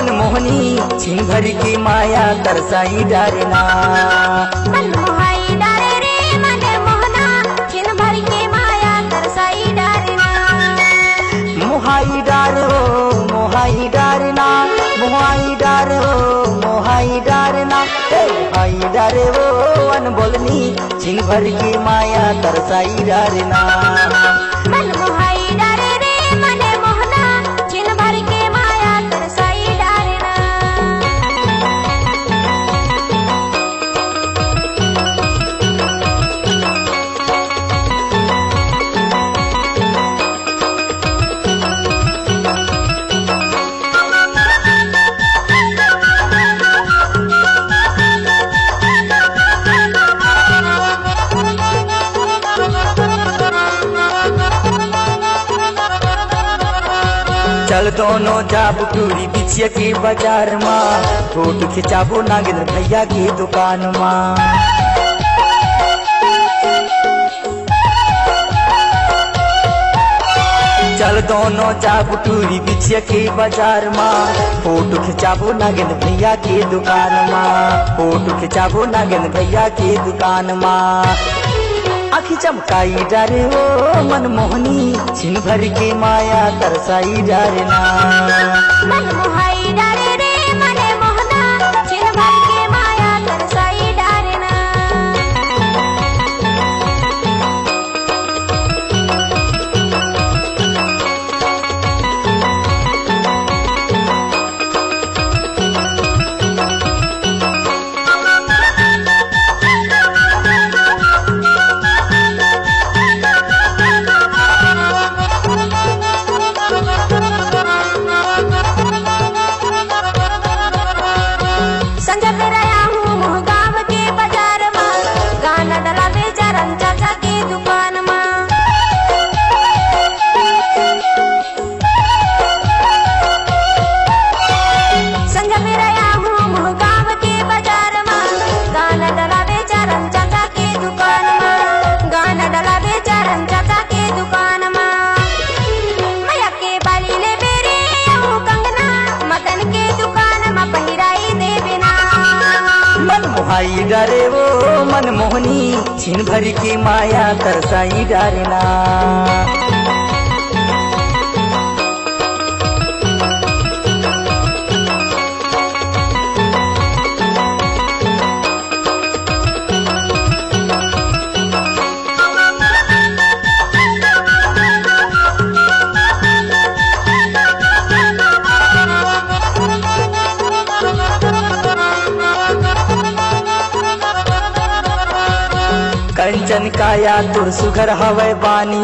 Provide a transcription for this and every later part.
मनमोहनी छिन भर की माया तरसाई डारना। मनमोहाई डारे रे मनमोहना छिन भर की माया तरसाई डारना। मोहाई डारो मोहाई डारना, मोहाई डारो मोहाई डारना, मोहाई डारे वो अनबोलनी छिन भर की माया तरसाई डारना। मनमोहाई डारे रे मनमोहना छिन भर की माया तरसाई डारना। चल दोनों जाबू टूरी बिछिया के बाजार माँ, फोटो खिंचाबो नागेंद्र भैया की दुकान माँ। चल दोनों जाबू टूरी बिछिया के बाजार माँ, फोटो खिंचाबो नागेंद्र भैया की दुकान माँ, फोटो खिंचाबो नागेंद्र भैया की दुकान माँ। आखी चमकाई डारे वो मनमोहनी छिन भर की माया तरसाई डारना। मनमोहाई डारे रे मनमोहना छिन भर की माया तरसाई डारना। मोहाई डारे वो मनमोहनी छिन भर की माया तरसाई डारना। कंचन काया तुर सुघर हवै बानी,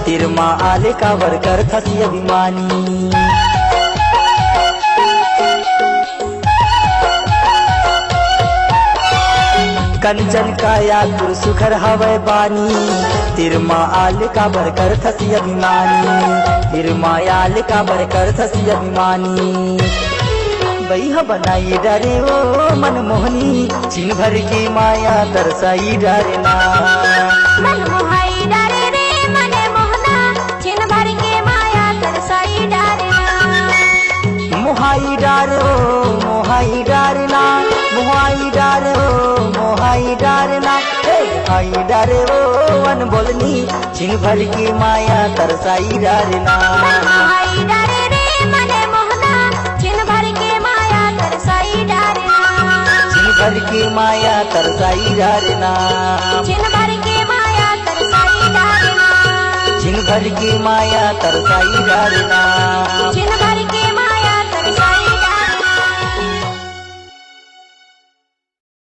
तिरमा आले का वर्कर थसी अभिमानी। कंचन काया तुर सुघर हवै बानी, तिरमा आले का वर्कर थसी अभिमानी, तिरमा आले का वर्कर थसी अभिमानी। बैहा बनाई डारे वो मनमोहनी छिन भर की माया तरसाई डारना। मनमोहाई डारे रे मनमोहना छिन भर की माया तरसाई डारना। मोहाई डारो मोहाई डारना, मोहाई डारो मोहाई डारना, मोहाई डारे वो अनबोलनी छिन भर की माया तरसाई डारना। मनमोहाई डारे रे मनमोहना छिन भर की माया तरसाई डारना। छिन भर की माया तरसाई डारना। छिन भर की माया तरसाई डारना। छिन भर की माया तरसाई डारना। छिन भर